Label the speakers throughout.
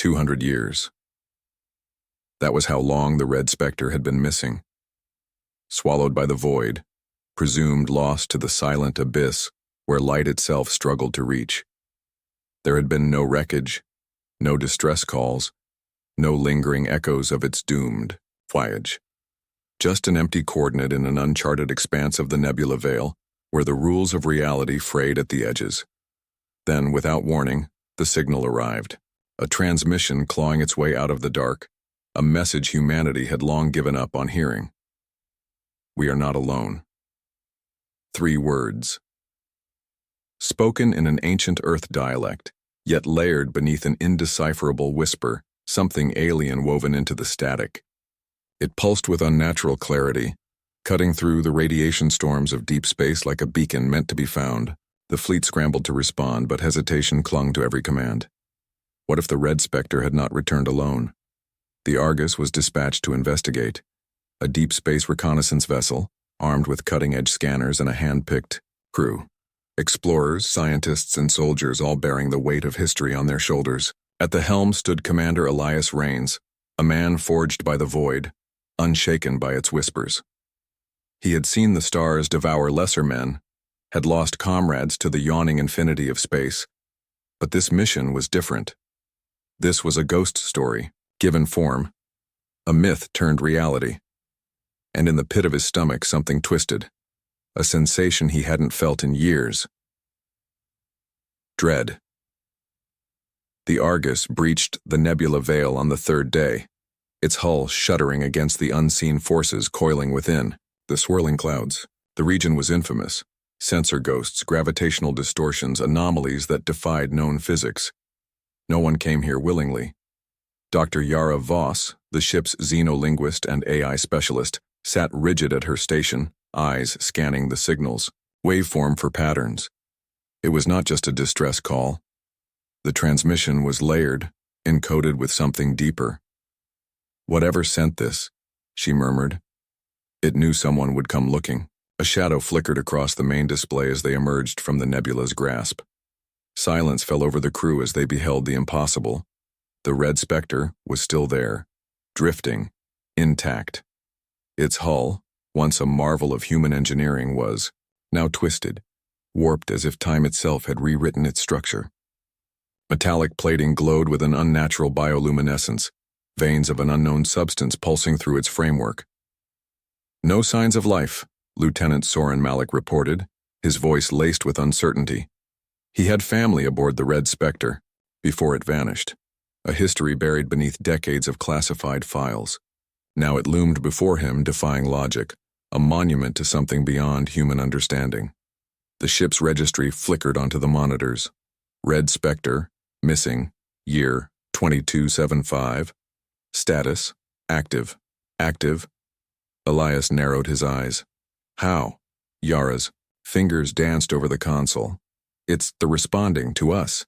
Speaker 1: 200 years. That was how long the Red Specter had been missing. Swallowed by the void, presumed lost to the silent abyss where light itself struggled to reach. There had been no wreckage, no distress calls, no lingering echoes of its doomed voyage. Just an empty coordinate in an uncharted expanse of the Nebula Veil, where the rules of reality frayed at the edges. Then, without warning, the signal arrived. A transmission clawing its way out of the dark, a message humanity had long given up on hearing. We are not alone. 3 words. Spoken in an ancient Earth dialect, yet layered beneath an indecipherable whisper, something alien woven into the static. It pulsed with unnatural clarity, cutting through the radiation storms of deep space like a beacon meant to be found. The fleet scrambled to respond, but hesitation clung to every command. What if the Red Specter had not returned alone? The Argus was dispatched to investigate. A deep space reconnaissance vessel, armed with cutting-edge scanners and a hand-picked crew. Explorers, scientists, and soldiers all bearing the weight of history on their shoulders. At the helm stood Commander Elias, a man forged by the void, unshaken by its whispers. He had seen the stars devour lesser men, had lost comrades to the yawning infinity of space. But this mission was different. This was a ghost story, given form, a myth turned reality. And in the pit of his stomach something twisted, a sensation he hadn't felt in years. Dread. The Argus breached the Nebula Veil on the 3rd day, its hull shuddering against the unseen forces coiling within. The swirling clouds. The region was infamous. Sensor ghosts, gravitational distortions, anomalies that defied known physics. No one came here willingly. Dr. Yara Voss, the ship's xenolinguist and AI specialist, sat rigid at her station, eyes scanning the signals, waveform for patterns. It was not just a distress call. The transmission was layered, encoded with something deeper. Whatever sent this, she murmured. It knew someone would come looking. A shadow flickered across the main display as they emerged from the nebula's grasp. Silence fell over the crew as they beheld the impossible. The Red Specter was still there, drifting, intact. Its hull, once a marvel of human engineering, was now twisted, warped as if time itself had rewritten its structure. Metallic plating glowed with an unnatural bioluminescence, veins of an unknown substance pulsing through its framework. No signs of life, Lieutenant Soren Malik reported, his voice laced with uncertainty. He had family aboard the Red Specter, before it vanished, a history buried beneath decades of classified files. Now it loomed before him, defying logic, a monument to something beyond human understanding. The ship's registry flickered onto the monitors. Red Specter, missing, year 2275. Status, active. Active. Elias narrowed his eyes. How? Yara's fingers danced over the console. It's the responding to us.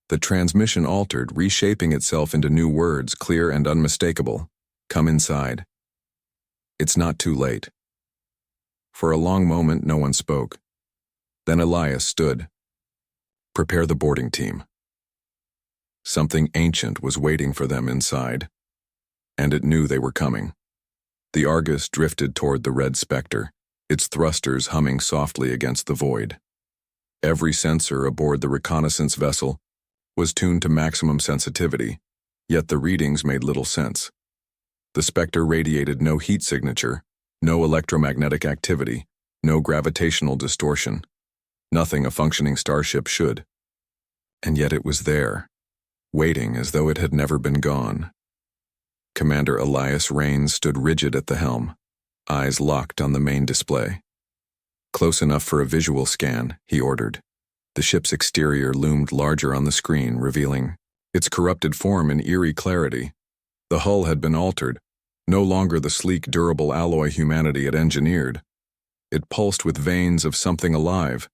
Speaker 1: The transmission altered, reshaping itself into new words, clear and unmistakable. Come inside. It's not too late. For a long moment, no one spoke. Then Elias stood. Prepare the boarding team. Something ancient was waiting for them inside, and it knew they were coming. The Argus drifted toward the Red Specter, its thrusters humming softly against the void. Every sensor aboard the reconnaissance vessel was tuned to maximum sensitivity, yet the readings made little sense. The Spectre radiated no heat signature, no electromagnetic activity, no gravitational distortion, nothing a functioning starship should. And yet it was there, waiting as though it had never been gone. Commander Elias stood rigid at the helm, eyes locked on the main display. Close enough for a visual scan, he ordered. The ship's exterior loomed larger on the screen, revealing its corrupted form in eerie clarity. The hull had been altered, no longer the sleek, durable alloy humanity had engineered. It pulsed with veins of something alive,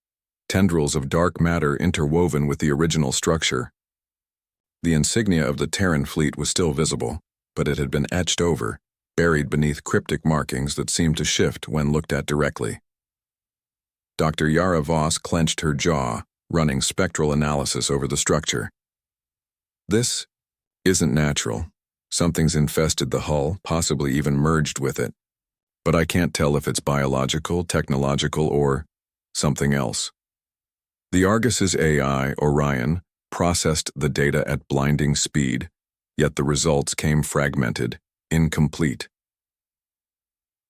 Speaker 1: tendrils of dark matter interwoven with the original structure. The insignia of the Terran fleet was still visible, but it had been etched over, buried beneath cryptic markings that seemed to shift when looked at directly. Dr. Yara Voss clenched her jaw, running spectral analysis over the structure. This isn't natural. Something's infested the hull, possibly even merged with it. But I can't tell if it's biological, technological, or something else. The Argus's AI, Orion, processed the data at blinding speed, yet the results came fragmented, incomplete.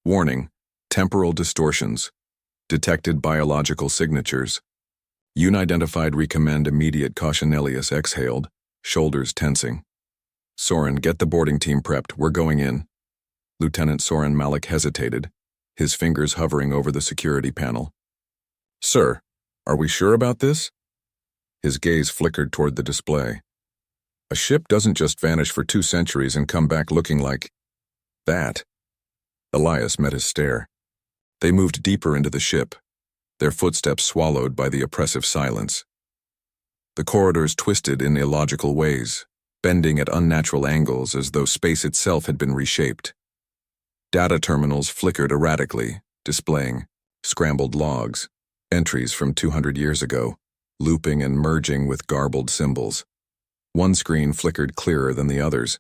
Speaker 1: Warning: temporal distortions. Detected biological signatures. Unidentified, recommend immediate caution. Elias exhaled, shoulders tensing. Soren, get the boarding team prepped, we're going in. Lieutenant Soren Malik hesitated, his fingers hovering over the security panel. Sir, are we sure about this? His gaze flickered toward the display. A ship doesn't just vanish for 2 centuries and come back looking like that. Elias met his stare. They moved deeper into the ship, their footsteps swallowed by the oppressive silence. The corridors twisted in illogical ways, bending at unnatural angles as though space itself had been reshaped. Data terminals flickered erratically, displaying scrambled logs, entries from 200 years ago, looping and merging with garbled symbols. One screen flickered clearer than the others.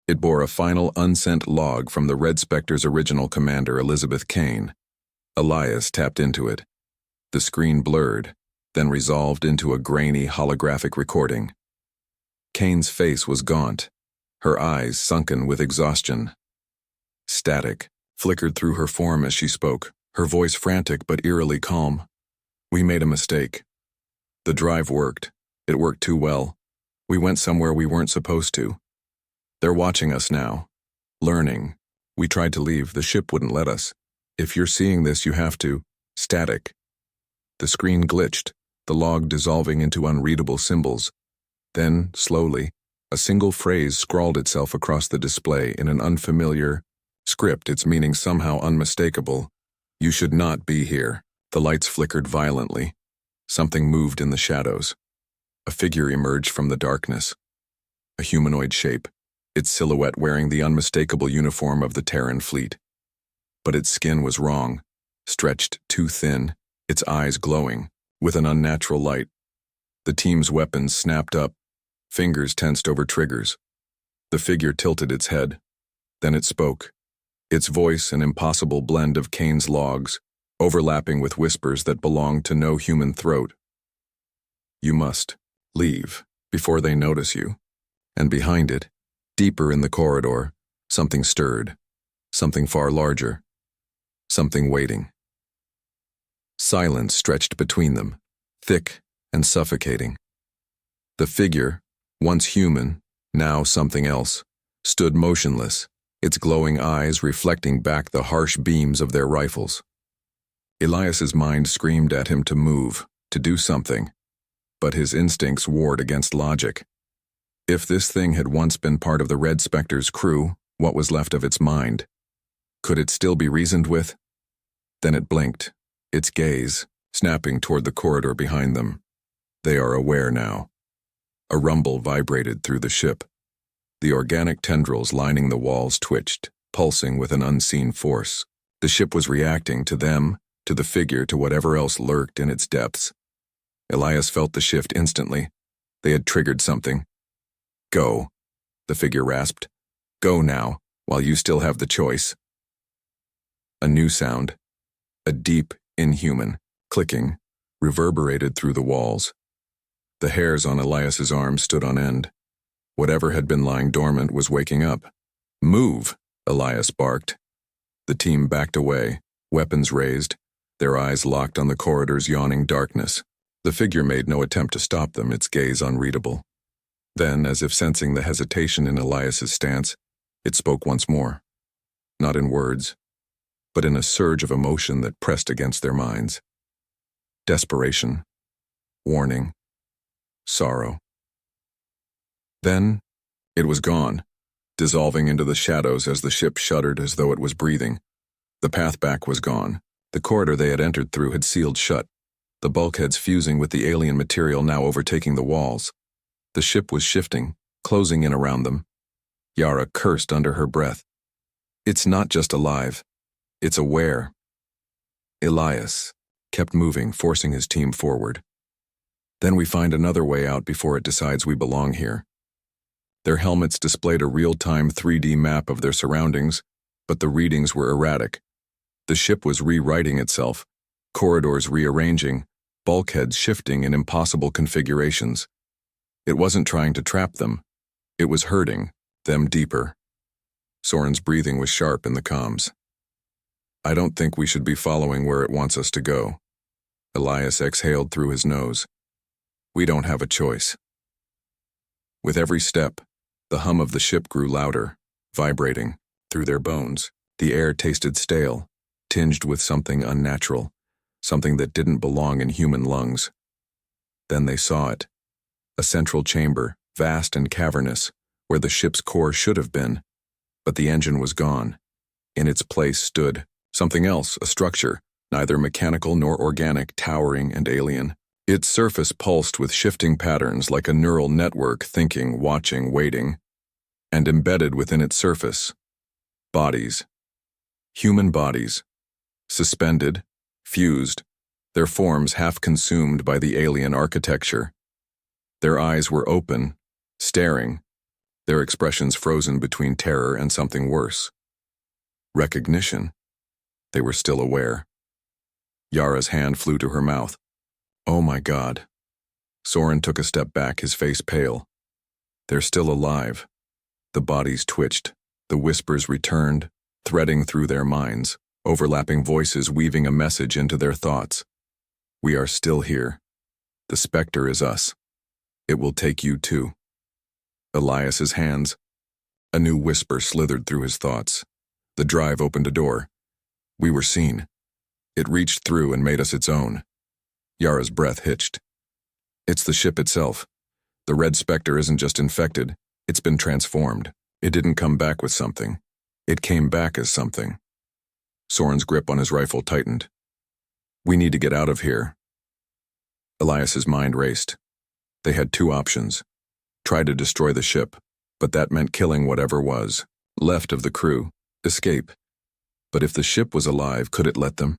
Speaker 1: It bore a final unsent log from the Red Specter's original commander, Elizabeth Kane. Elias tapped into it. The screen blurred, then resolved into a grainy holographic recording. Kane's face was gaunt, her eyes sunken with exhaustion. Static flickered through her form as she spoke, her voice frantic but eerily calm. We made a mistake. The drive worked. It worked too well. We went somewhere we weren't supposed to. They're watching us now. Learning. We tried to leave. The ship wouldn't let us. If you're seeing this, you have to. Static. The screen glitched, the log dissolving into unreadable symbols. Then, slowly, a single phrase scrawled itself across the display in an unfamiliar script, its meaning somehow unmistakable. You should not be here. The lights flickered violently. Something moved in the shadows. A figure emerged from the darkness. A humanoid shape, its silhouette wearing the unmistakable uniform of the Terran fleet. But its skin was wrong, stretched too thin, its eyes glowing, with an unnatural light. The team's weapons snapped up, fingers tensed over triggers. The figure tilted its head. Then it spoke. Its voice an impossible blend of Kane's logs, overlapping with whispers that belonged to no human throat. You must leave before they notice you. And behind it, deeper in the corridor, something stirred, something far larger, something waiting. Silence stretched between them, thick and suffocating. The figure, once human, now something else, stood motionless, its glowing eyes reflecting back the harsh beams of their rifles. Elias's mind screamed at him to move, to do something, but his instincts warred against logic. If this thing had once been part of the Red Specter's crew, what was left of its mind? Could it still be reasoned with? Then it blinked, its gaze snapping toward the corridor behind them. They are aware now. A rumble vibrated through the ship. The organic tendrils lining the walls twitched, pulsing with an unseen force. The ship was reacting to them, to the figure, to whatever else lurked in its depths. Elias felt the shift instantly. They had triggered something. Go, the figure rasped. Go now, while you still have the choice. A new sound, a deep, inhuman, clicking, reverberated through the walls. The hairs on Elias's arms stood on end. Whatever had been lying dormant was waking up. Move, Elias barked. The team backed away, weapons raised, their eyes locked on the corridor's yawning darkness. The figure made no attempt to stop them, its gaze unreadable. Then, as if sensing the hesitation in Elias's stance, it spoke once more. Not in words, but in a surge of emotion that pressed against their minds. Desperation, warning, sorrow. Then, it was gone, dissolving into the shadows as the ship shuddered as though it was breathing. The path back was gone. The corridor they had entered through had sealed shut, the bulkheads fusing with the alien material now overtaking the walls. The ship was shifting, closing in around them. Yara cursed under her breath. It's not just alive. It's aware. Elias kept moving, forcing his team forward. Then we find another way out before it decides we belong here. Their helmets displayed a real-time 3D map of their surroundings, but the readings were erratic. The ship was rewriting itself, corridors rearranging, bulkheads shifting in impossible configurations. It wasn't trying to trap them. It was hurting them deeper. Soren's breathing was sharp in the comms. "I don't think we should be following where it wants us to go." Elias exhaled through his nose. "We don't have a choice." With every step, the hum of the ship grew louder, vibrating through their bones. The air tasted stale, tinged with something unnatural, something that didn't belong in human lungs. Then they saw it. A central chamber, vast and cavernous, where the ship's core should have been. But the engine was gone. In its place stood something else, a structure, neither mechanical nor organic, towering and alien. Its surface pulsed with shifting patterns like a neural network, thinking, watching, waiting. And embedded within its surface, bodies. Human bodies. Suspended, fused, their forms half consumed by the alien architecture. Their eyes were open, staring, their expressions frozen between terror and something worse. Recognition. They were still aware. Yara's hand flew to her mouth. "Oh my God." Soren took a step back, his face pale. "They're still alive." The bodies twitched. The whispers returned, threading through their minds, overlapping voices weaving a message into their thoughts. "We are still here. The Spectre is us. It will take you too." Elias's hands. A new whisper slithered through his thoughts. The drive opened a door. "We were seen." It reached through and made us its own. Yara's breath hitched. "It's the ship itself. The Red Specter isn't just infected, it's been transformed. It didn't come back with something. It came back as something." Soren's grip on his rifle tightened. "We need to get out of here." Elias's mind raced. They had two options. Try to destroy the ship, but that meant killing whatever was left of the crew. Escape. But if the ship was alive, could it let them?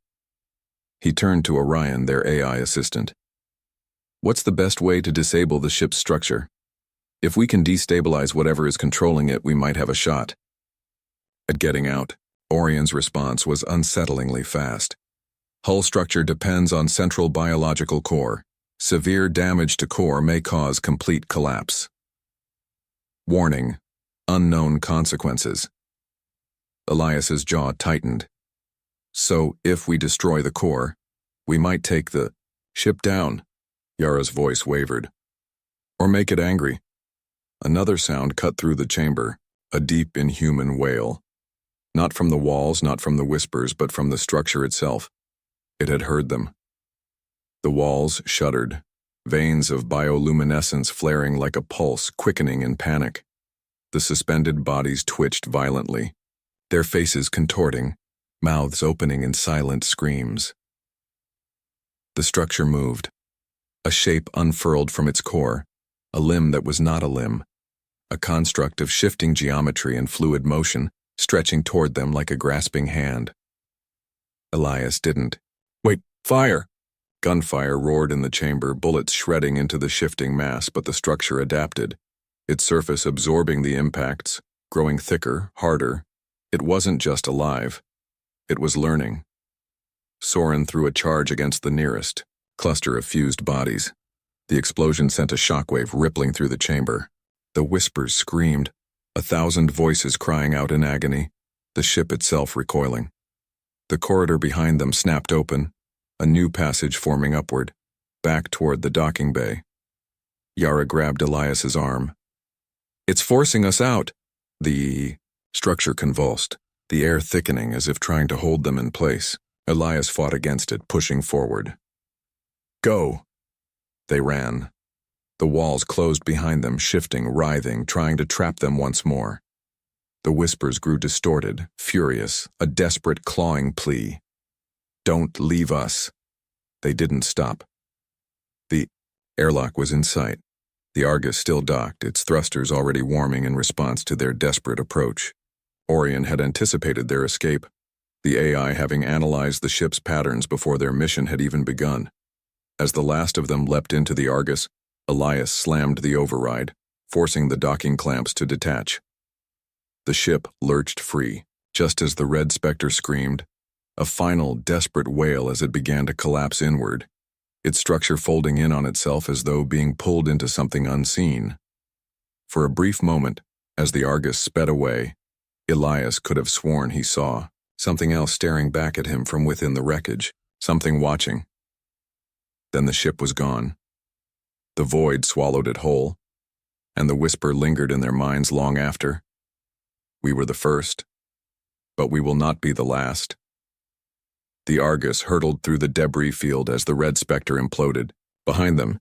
Speaker 1: He turned to Orion, their AI assistant. "What's the best way to disable the ship's structure? If we can destabilize whatever is controlling it, we might have a shot." At getting out, Orion's response was unsettlingly fast. "Hull structure depends on central biological core. Severe damage to core may cause complete collapse. Warning: unknown consequences." Elias's jaw tightened. "So, if we destroy the core, we might take the ship down." Yara's voice wavered. "Or make it angry." Another sound cut through the chamber, a deep, inhuman wail. Not from the walls, not from the whispers, but from the structure itself. It had heard them. The walls shuddered, veins of bioluminescence flaring like a pulse, quickening in panic. The suspended bodies twitched violently, their faces contorting, mouths opening in silent screams. The structure moved. A shape unfurled from its core, a limb that was not a limb, a construct of shifting geometry and fluid motion, stretching toward them like a grasping hand. Elias didn't. "Wait, fire!" Gunfire roared in the chamber, bullets shredding into the shifting mass, but the structure adapted, its surface absorbing the impacts, growing thicker, harder. It wasn't just alive. It was learning. Soren threw a charge against the nearest cluster of fused bodies. The explosion sent a shockwave rippling through the chamber. The whispers screamed, 1,000 voices crying out in agony, the ship itself recoiling. The corridor behind them snapped open, a new passage forming upward, back toward the docking bay. Yara grabbed Elias's arm. "It's forcing us out." The structure convulsed, the air thickening as if trying to hold them in place. Elias fought against it, pushing forward. "Go!" They ran. The walls closed behind them, shifting, writhing, trying to trap them once more. The whispers grew distorted, furious, a desperate clawing plea. "Don't leave us." They didn't stop. The airlock was in sight. The Argus still docked, its thrusters already warming in response to their desperate approach. Orion had anticipated their escape, the AI having analyzed the ship's patterns before their mission had even begun. As the last of them leapt into the Argus, Elias slammed the override, forcing the docking clamps to detach. The ship lurched free, just as the Red Specter screamed, a final, desperate wail as it began to collapse inward, its structure folding in on itself as though being pulled into something unseen. For a brief moment, as the Argus sped away, Elias could have sworn he saw something else staring back at him from within the wreckage, something watching. Then the ship was gone. The void swallowed it whole, and the whisper lingered in their minds long after. We were the first, but we will not be the last. The Argus hurtled through the debris field as the Red Specter imploded. Behind them,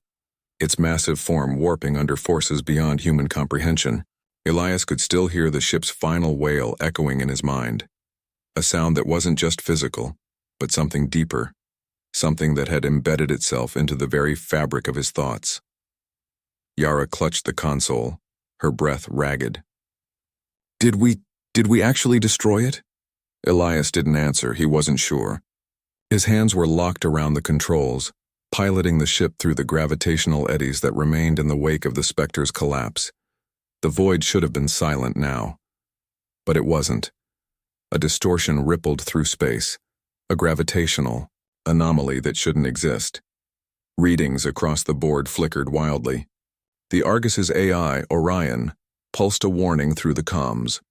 Speaker 1: its massive form warping under forces beyond human comprehension, Elias could still hear the ship's final wail echoing in his mind. A sound that wasn't just physical, but something deeper, something that had embedded itself into the very fabric of his thoughts. Yara clutched the console, her breath ragged. Did we actually destroy it? Elias didn't answer, he wasn't sure. His hands were locked around the controls, piloting the ship through the gravitational eddies that remained in the wake of the Spectre's collapse. The void should have been silent now, but it wasn't. A distortion rippled through space, a gravitational anomaly that shouldn't exist. Readings across the board flickered wildly. The Argus's AI, Orion, pulsed a warning through the comms.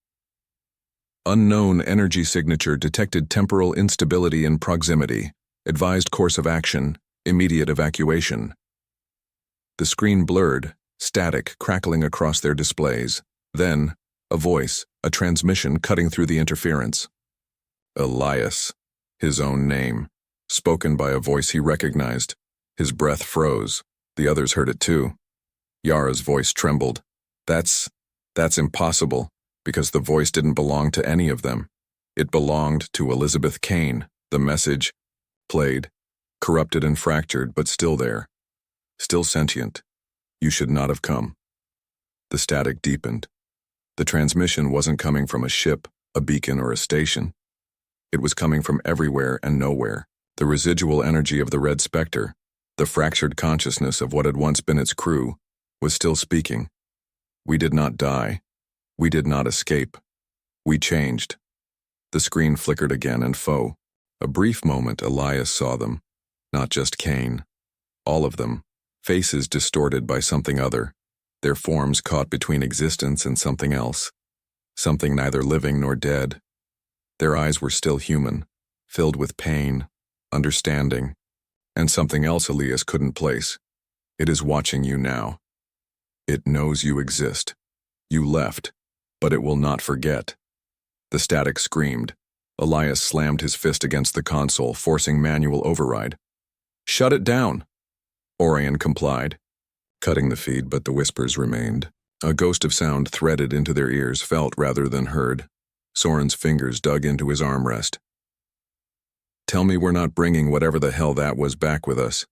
Speaker 1: Unknown energy signature detected temporal instability in proximity. Advised course of action, immediate evacuation. The screen blurred, static crackling across their displays. Then, a voice, a transmission cutting through the interference. Elias, his own name, spoken by a voice he recognized. His breath froze. The others heard it too. Yara's voice trembled. That's impossible, because the voice didn't belong to any of them. It belonged to Elizabeth Kane. The message, played, corrupted and fractured, but still there. Still sentient. You should not have come. The static deepened. The transmission wasn't coming from a ship, a beacon, or a station. It was coming from everywhere and nowhere. The residual energy of the Red Specter, the fractured consciousness of what had once been its crew, was still speaking. We did not die. We did not escape. We changed. The screen flickered again and a brief moment Elias saw them, not just Kane. All of them, faces distorted by something other, their forms caught between existence and something else, something neither living nor dead. Their eyes were still human, filled with pain, understanding, and something else Elias couldn't place. It is watching you now. It knows you exist. You left, but it will not forget. The static screamed. Elias slammed his fist against the console, forcing manual override. Shut it down! Orion complied, cutting the feed, but the whispers remained. A ghost of sound threaded into their ears, felt rather than heard. Soren's fingers dug into his armrest. Tell me we're not bringing whatever the hell that was back with us.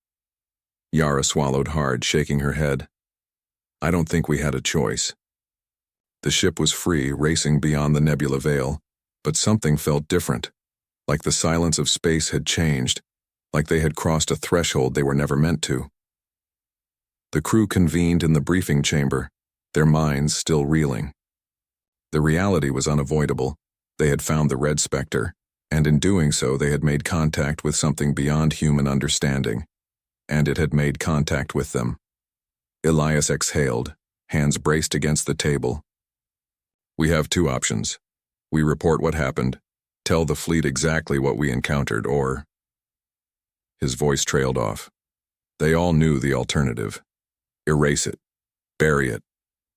Speaker 1: Yara swallowed hard, shaking her head. I don't think we had a choice. The ship was free, racing beyond the Nebula Veil, but something felt different, like the silence of space had changed, like they had crossed a threshold they were never meant to. The crew convened in the briefing chamber, their minds still reeling. The reality was unavoidable. They had found the Red Specter, and in doing so they had made contact with something beyond human understanding, and it had made contact with them. Elias exhaled, hands braced against the table. We have two options. We report what happened, tell the fleet exactly what we encountered, or... His voice trailed off. They all knew the alternative. Erase it. Bury it.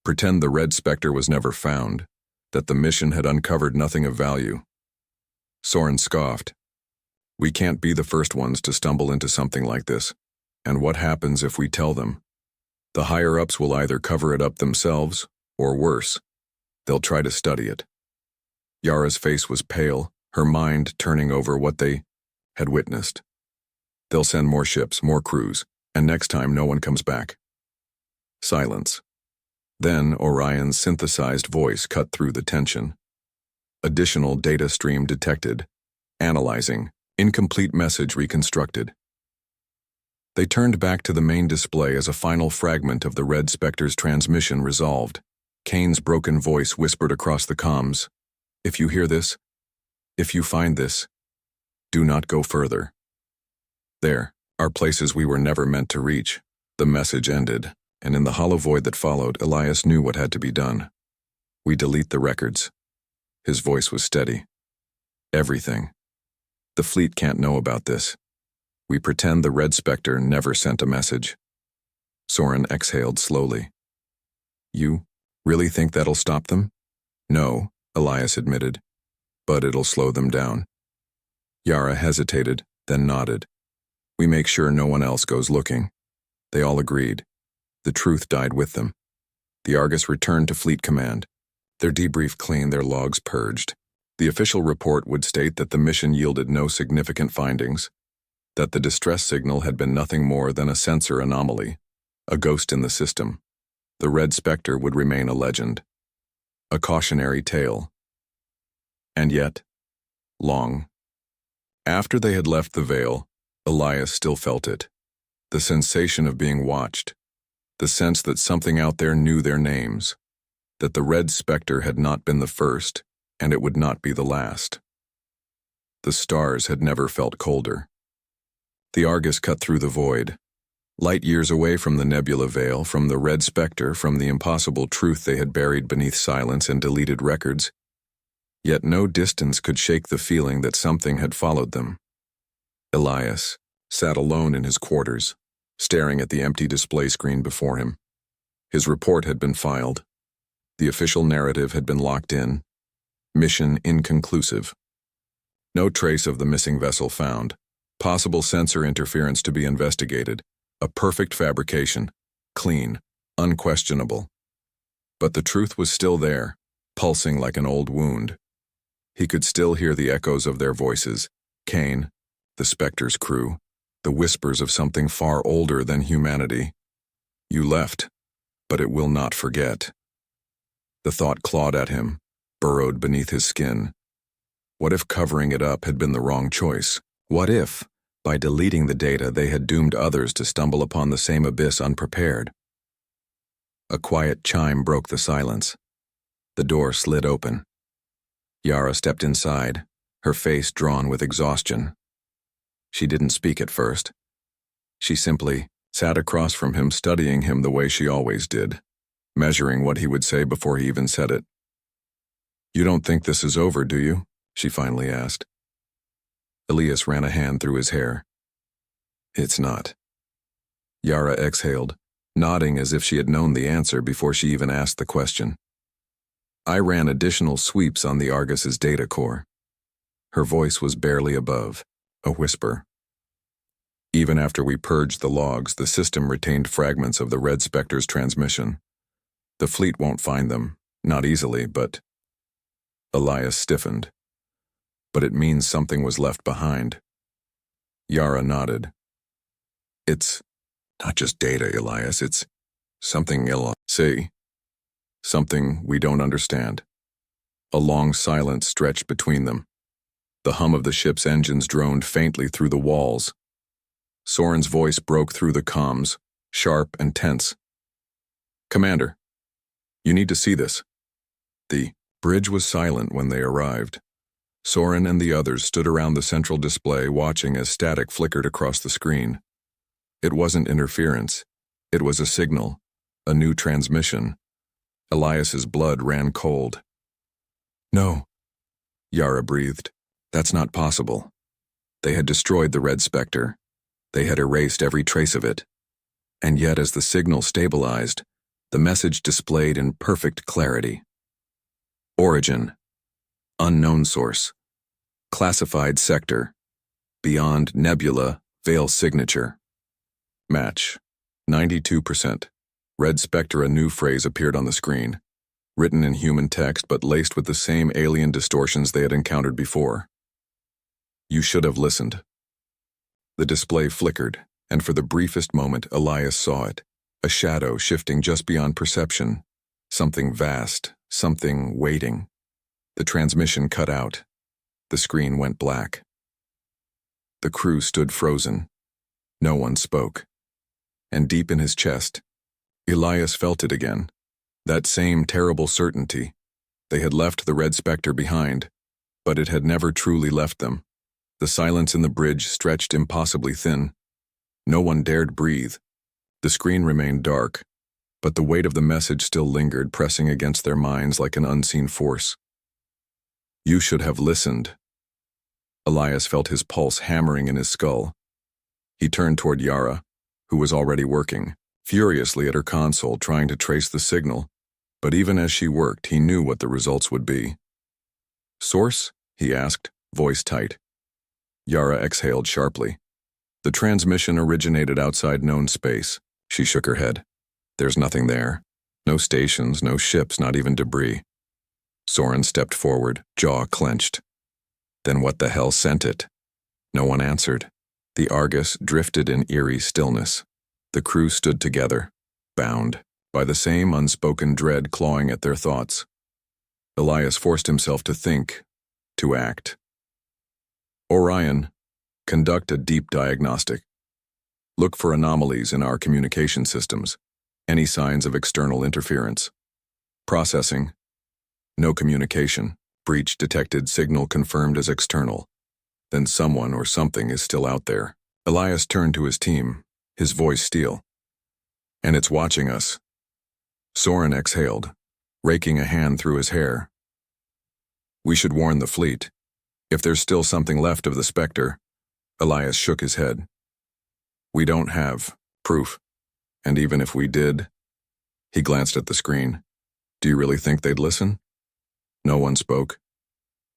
Speaker 1: Pretend the Red Specter was never found, that the mission had uncovered nothing of value. Soren scoffed. We can't be the first ones to stumble into something like this. And what happens if we tell them? The higher-ups will either cover it up themselves, or worse, they'll try to study it. Yara's face was pale, her mind turning over what they had witnessed. They'll send more ships, more crews, and next time no one comes back. Silence. Then Orion's synthesized voice cut through the tension. Additional data stream detected. Analyzing. Incomplete message reconstructed. They turned back to the main display as a final fragment of the Red Specter's transmission resolved. Kane's broken voice whispered across the comms, "If you hear this, if you find this, do not go further. There are places we were never meant to reach." The message ended, and in the hollow void that followed, Elias knew what had to be done. "We delete the records." His voice was steady. "Everything. The fleet can't know about this. We pretend the Red Specter never sent a message." Soren exhaled slowly. "You really think that'll stop them?" "No," Elias admitted, "but it'll slow them down." Yara hesitated, then nodded. "We make sure no one else goes looking." They all agreed. The truth died with them. The Argus returned to Fleet Command. Their debrief clean, their logs purged. The official report would state that the mission yielded no significant findings, that the distress signal had been nothing more than a sensor anomaly, a ghost in the system. The Red Specter would remain a legend, a cautionary tale. And yet, long after they had left the Veil, Elias still felt it. The sensation of being watched, the sense that something out there knew their names, that the Red Specter had not been the first, and it would not be the last. The stars had never felt colder. The Argus cut through the void, light years away from the Nebula Veil, from the Red Specter, from the impossible truth they had buried beneath silence and deleted records. Yet no distance could shake the feeling that something had followed them. Elias sat alone in his quarters, staring at the empty display screen before him. His report had been filed. The official narrative had been locked in. Mission inconclusive. No trace of the missing vessel found. Possible sensor interference to be investigated. A perfect fabrication. Clean. Unquestionable. But the truth was still there, pulsing like an old wound. He could still hear the echoes of their voices. Kane, the Spectre's crew, the whispers of something far older than humanity. "You left, but it will not forget." The thought clawed at him, burrowed beneath his skin. What if covering it up had been the wrong choice? What if, by deleting the data, they had doomed others to stumble upon the same abyss unprepared? A quiet chime broke the silence. The door slid open. Yara stepped inside, her face drawn with exhaustion. She didn't speak at first. She simply sat across from him, studying him the way she always did, measuring what he would say before he even said it. "You don't think this is over, do you?" she finally asked. Elias ran a hand through his hair. "It's not." Yara exhaled, nodding as if she had known the answer before she even asked the question. "I ran additional sweeps on the Argus's data core." Her voice was barely above, a whisper. "Even after we purged the logs, the system retained fragments of the Red Specter's transmission. The fleet won't find them, not easily, but—" Elias stiffened. "But it means something was left behind." Yara nodded. "It's not just data, Elias, it's something see, something we don't understand." A long silence stretched between them. The hum of the ship's engines droned faintly through the walls. Soren's voice broke through the comms, sharp and tense. "Commander, you need to see this." The bridge was silent when they arrived. Soren and the others stood around the central display, watching as static flickered across the screen. It wasn't interference. It was a signal, a new transmission. Elias's blood ran cold. "No," Yara breathed. "That's not possible." They had destroyed the Red Specter. They had erased every trace of it. And yet, as the signal stabilized, the message displayed in perfect clarity. Origin. Unknown source. Classified sector. Beyond Nebula Veil signature. Match. 92%. Red Specter. A new phrase appeared on the screen, written in human text but laced with the same alien distortions they had encountered before. "You should have listened." The display flickered, and for the briefest moment Elias saw it, a shadow shifting just beyond perception, something vast, something waiting. The transmission cut out. The screen went black. The crew stood frozen. No one spoke. And deep in his chest, Elias felt it again. That same terrible certainty. They had left the Red Specter behind, but it had never truly left them. The silence in the bridge stretched impossibly thin. No one dared breathe. The screen remained dark, but the weight of the message still lingered, pressing against their minds like an unseen force. You should have listened. Elias felt his pulse hammering in his skull. He turned toward Yara, who was already working, furiously at her console trying to trace the signal, but even as she worked, he knew what the results would be. Source? He asked, voice tight. Yara exhaled sharply. The transmission originated outside known space. She shook her head. There's nothing there. No stations, no ships, not even debris. Soren stepped forward, jaw clenched. Then what the hell sent it? No one answered. The Argus drifted in eerie stillness. The crew stood together, bound by the same unspoken dread clawing at their thoughts. Elias forced himself to think, to act. Orion, conduct a deep diagnostic. Look for anomalies in our communication systems. Any signs of external interference. Processing. No communication. Breach detected, signal confirmed as external. Then someone or something is still out there. Elias turned to his team, his voice steel. And it's watching us. Soren exhaled, raking a hand through his hair. We should warn the fleet. If there's still something left of the Spectre. Elias shook his head. We don't have proof. And even if we did, he glanced at the screen. Do you really think they'd listen? No one spoke.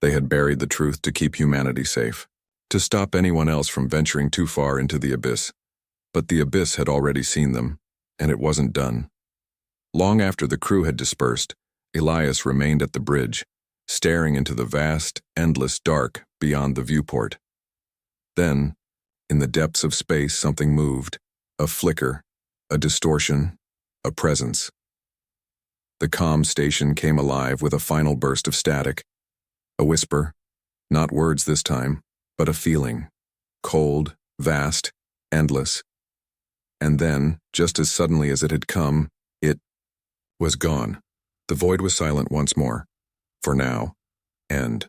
Speaker 1: They had buried the truth to keep humanity safe, to stop anyone else from venturing too far into the abyss. But the abyss had already seen them, and it wasn't done. Long after the crew had dispersed, Elias remained at the bridge, staring into the vast, endless dark beyond the viewport. Then, in the depths of space, something moved, a flicker, a distortion, a presence. The comm station came alive with a final burst of static. A whisper, not words this time, but a feeling. Cold, vast, endless. And then, just as suddenly as it had come, it was gone. The void was silent once more. For now. And